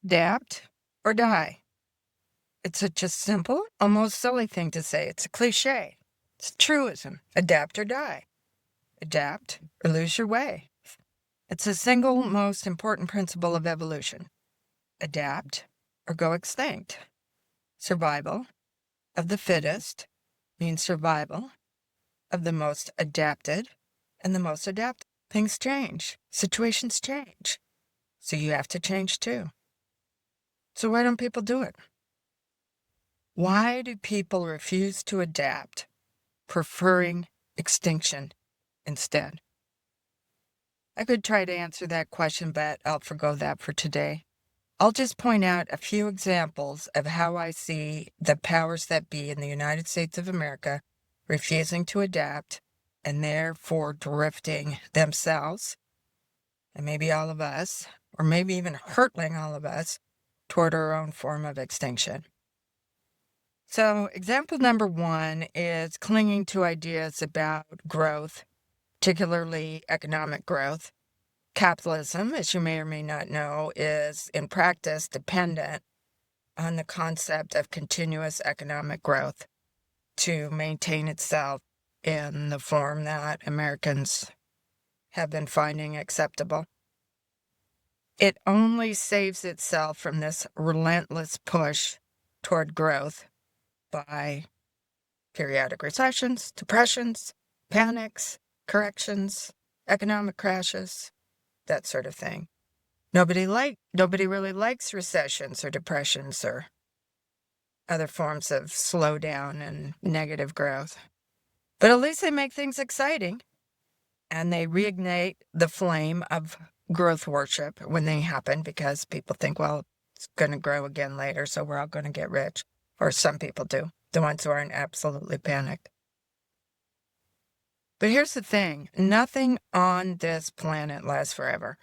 Adapt or die. It's such a simple, almost silly thing to say. It's a cliche. It's a truism. Adapt or die. Adapt or lose your way. It's the single most important principle of evolution. Adapt or go extinct. Survival of the fittest means survival of the most adapted, and the most adapted. Things change. Situations change. So you have to change too. So why don't people do it? Why do people refuse to adapt, preferring extinction instead? I could try to answer that question, but I'll forgo that for today. I'll just point out a few examples of how I see the powers that be in the United States of America refusing to adapt and therefore drifting themselves, and maybe all of us, or maybe even hurtling all of us, toward our own form of extinction. So, example number one is clinging to ideas about growth, particularly economic growth. Capitalism, as you may or may not know, is in practice dependent on the concept of continuous economic growth to maintain itself in the form that Americans have been finding acceptable. It only saves itself from this relentless push toward growth by periodic recessions, depressions, panics, corrections, economic crashes, that sort of thing. Nobody really likes recessions or depressions or other forms of slowdown and negative growth. But at least they make things exciting, and they reignite the flame of growth worship when they happen, because people think, well, it's going to grow again later, so we're all going to get rich. Or some people do, the ones who aren't absolutely panicked. But here's the thing, nothing on this planet lasts forever,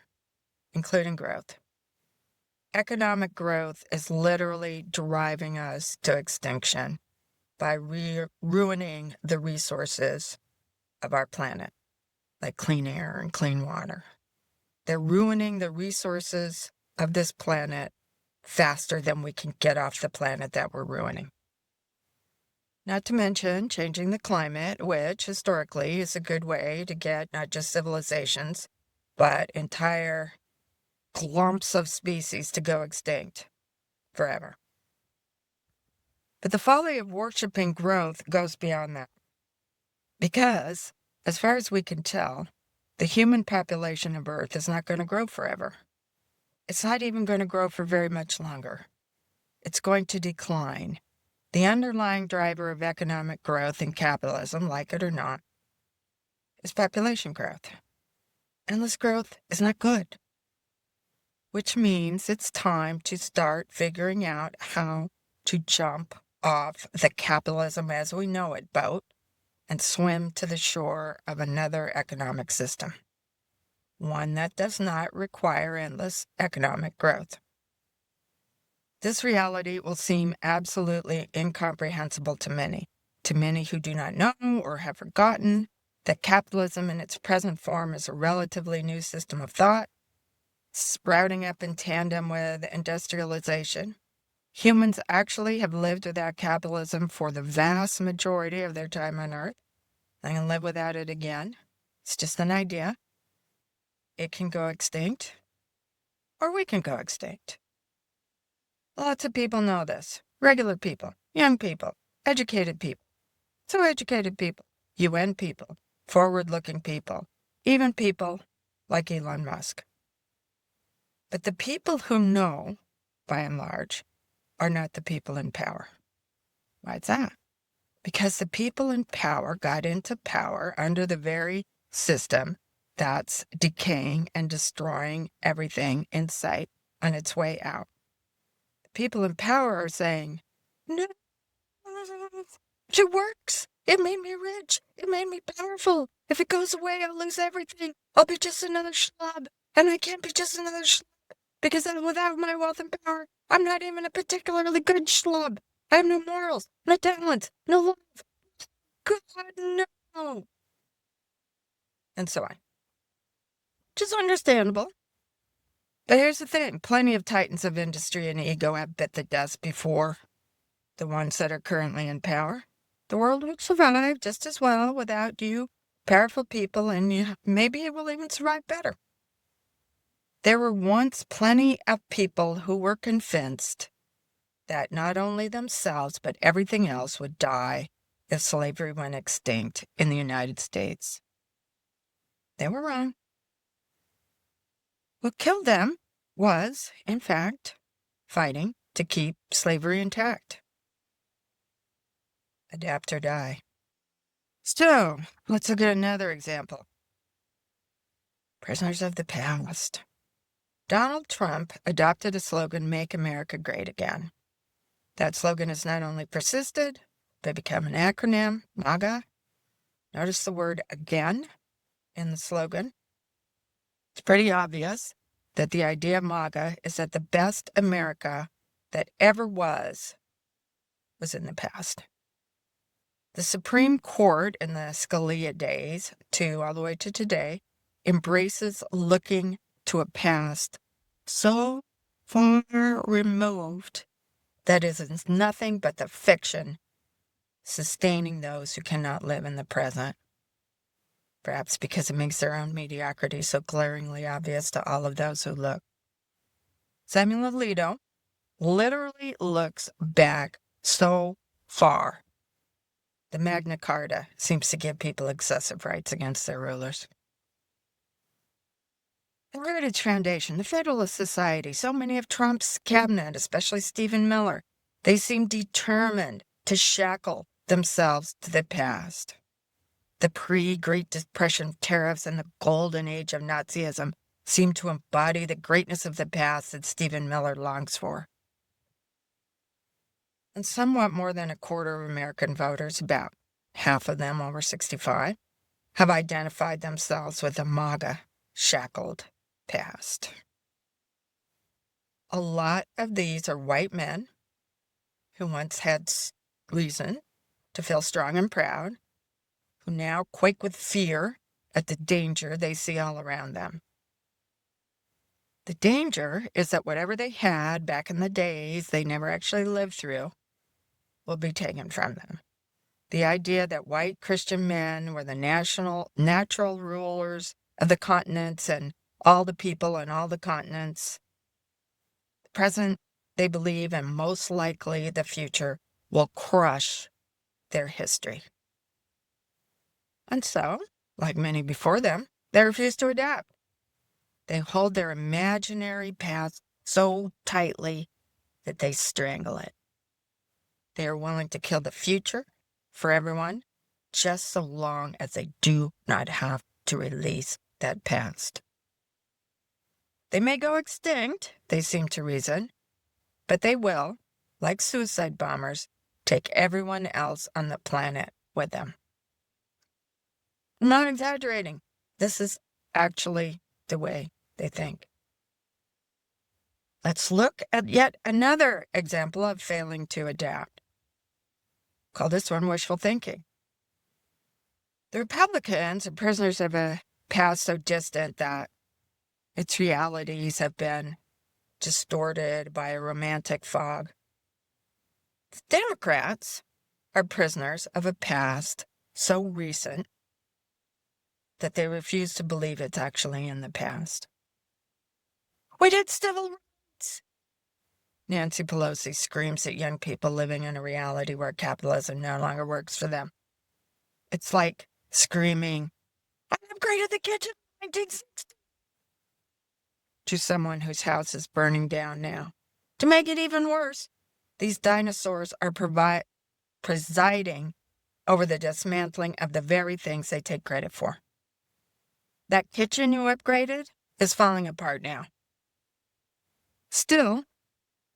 including growth. Economic growth is literally driving us to extinction by ruining the resources of our planet, like clean air and clean water. They're ruining the resources of this planet faster than we can get off the planet that we're ruining. Not to mention changing the climate, which historically is a good way to get not just civilizations, but entire clumps of species to go extinct forever. But the folly of worshiping growth goes beyond that. Because, as far as we can tell, the human population of Earth is not going to grow forever. It's not even going to grow for very much longer. It's going to decline. The underlying driver of economic growth in capitalism, like it or not, is population growth. Endless growth is not good. Which means it's time to start figuring out how to jump off the capitalism as we know it boat and swim to the shore of another economic system. One that does not require endless economic growth. This reality will seem absolutely incomprehensible to many who do not know or have forgotten that capitalism in its present form is a relatively new system of thought, sprouting up in tandem with industrialization. Humans actually have lived without capitalism for the vast majority of their time on Earth. They can live without it again. It's just an idea. It can go extinct, or we can go extinct. Lots of people know this. Regular people, young people, educated people, so educated people, UN people, forward-looking people, even people like Elon Musk. But the people who know, by and large, are not the people in power. Why is that? Because the people in power got into power under the very system that's decaying and destroying everything in sight on its way out. The people in power are saying, no, it works. It made me rich. It made me powerful. If it goes away, I'll lose everything. I'll be just another schlub. And I can't be just another schlub. Because without my wealth and power, I'm not even a particularly good schlub. I have no morals, no talent, no love. God, no. And so on. Which is understandable. But here's the thing, plenty of titans of industry and ego have bit the dust before the ones that are currently in power. The world would survive just as well without you powerful people, and maybe it will even survive better. There were once plenty of people who were convinced that not only themselves, but everything else would die if slavery went extinct in the United States. They were wrong. What killed them was, in fact, fighting to keep slavery intact. Adapt or die. So, let's look at another example. Prisoners of the past. Donald Trump adopted a slogan, "Make America Great Again." That slogan has not only persisted, but become an acronym, MAGA. Notice the word again in the slogan. It's pretty obvious that the idea of MAGA is that the best America that ever was in the past. The Supreme Court in the Scalia days, all the way to today, embraces looking to a past so far removed that it is nothing but the fiction sustaining those who cannot live in the present. Perhaps because it makes their own mediocrity so glaringly obvious to all of those who look. Samuel Alito literally looks back so far. The Magna Carta seems to give people excessive rights against their rulers. The Heritage Foundation, the Federalist Society, so many of Trump's cabinet, especially Stephen Miller, they seem determined to shackle themselves to the past. The pre-Great Depression tariffs and the golden age of Nazism seem to embody the greatness of the past that Stephen Miller longs for. And somewhat more than a quarter of American voters, about half of them over 65, have identified themselves with the MAGA shackled past. A lot of these are white men who once had reason to feel strong and proud, who now quake with fear at the danger they see all around them. The danger is that whatever they had back in the days they never actually lived through will be taken from them. The idea that white Christian men were the natural rulers of the continents and all the people on all the continents. The present, they believe, and most likely the future, will crush their history. And so, like many before them, they refuse to adapt. They hold their imaginary past so tightly that they strangle it. They are willing to kill the future for everyone, just so long as they do not have to release that past. They may go extinct, they seem to reason, but they will, like suicide bombers, take everyone else on the planet with them. I'm not exaggerating. This is actually the way they think. Let's look at yet another example of failing to adapt. Call this one wishful thinking. The Republicans are prisoners of a past so distant that its realities have been distorted by a romantic fog. The Democrats are prisoners of a past so recent that they refuse to believe it's actually in the past. We did civil rights. Nancy Pelosi screams at young people living in a reality where capitalism no longer works for them. It's like screaming, "I upgraded the kitchen in 1960," to someone whose house is burning down now. To make it even worse, these dinosaurs are presiding over the dismantling of the very things they take credit for. That kitchen you upgraded is falling apart now. Still,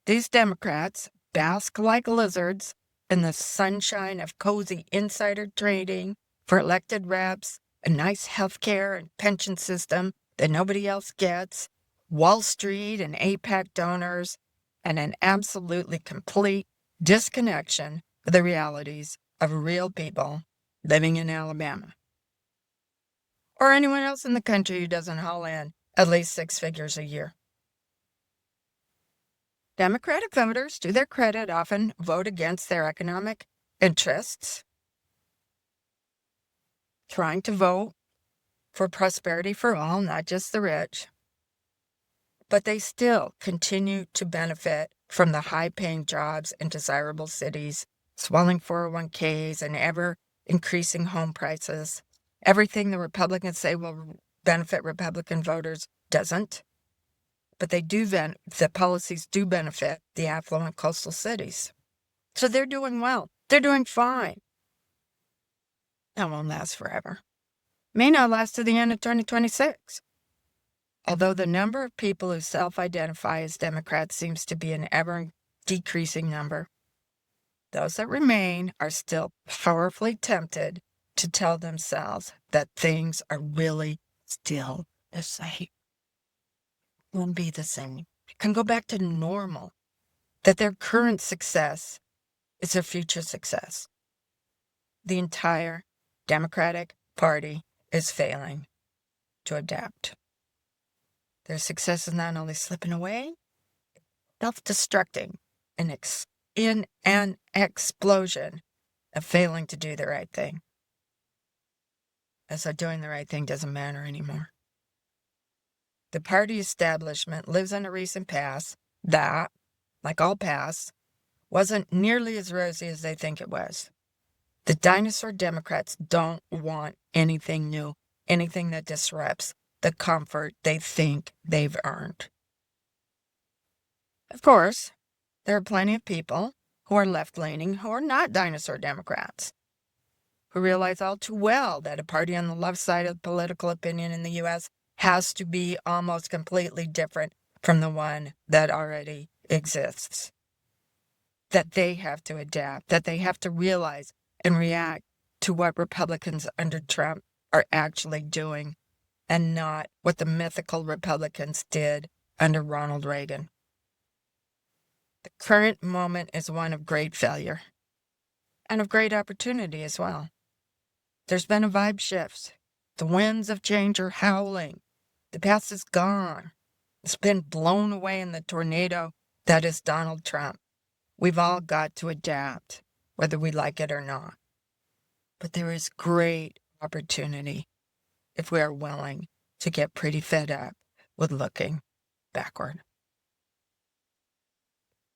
these Democrats bask like lizards in the sunshine of cozy insider trading for elected reps, a nice health care and pension system that nobody else gets, Wall Street and APAC donors, and an absolutely complete disconnection of the realities of real people living in Alabama. Or anyone else in the country who doesn't haul in at least 6 figures a year. Democratic voters, to their credit, often vote against their economic interests, trying to vote for prosperity for all, not just the rich. But they still continue to benefit from the high-paying jobs in desirable cities, swelling 401ks, and ever-increasing home prices. Everything the Republicans say will benefit Republican voters doesn't. But the policies do benefit the affluent coastal cities. So they're doing well. They're doing fine. That won't last forever. May not last to the end of 2026. Although the number of people who self-identify as Democrats seems to be an ever-decreasing number, those that remain are still powerfully tempted to tell themselves that things are really still the same. Won't be the same. Can go back to normal. That their current success is their future success. The entire Democratic Party is failing to adapt. Their success is not only slipping away, self-destructing in an explosion of failing to do the right thing. As though doing the right thing doesn't matter anymore. The party establishment lives in a recent past that, like all pasts, wasn't nearly as rosy as they think it was. The dinosaur Democrats don't want anything new, anything that disrupts the comfort they think they've earned. Of course, there are plenty of people who are left-leaning who are not dinosaur Democrats, who realize all too well that a party on the left side of political opinion in the U.S. has to be almost completely different from the one that already exists. That they have to adapt, that they have to realize and react to what Republicans under Trump are actually doing, and not what the mythical Republicans did under Ronald Reagan. The current moment is one of great failure and of great opportunity as well. There's been a vibe shift. The winds of change are howling. The past is gone. It's been blown away in the tornado that is Donald Trump. We've all got to adapt, whether we like it or not. But there is great opportunity if we are willing to get pretty fed up with looking backward.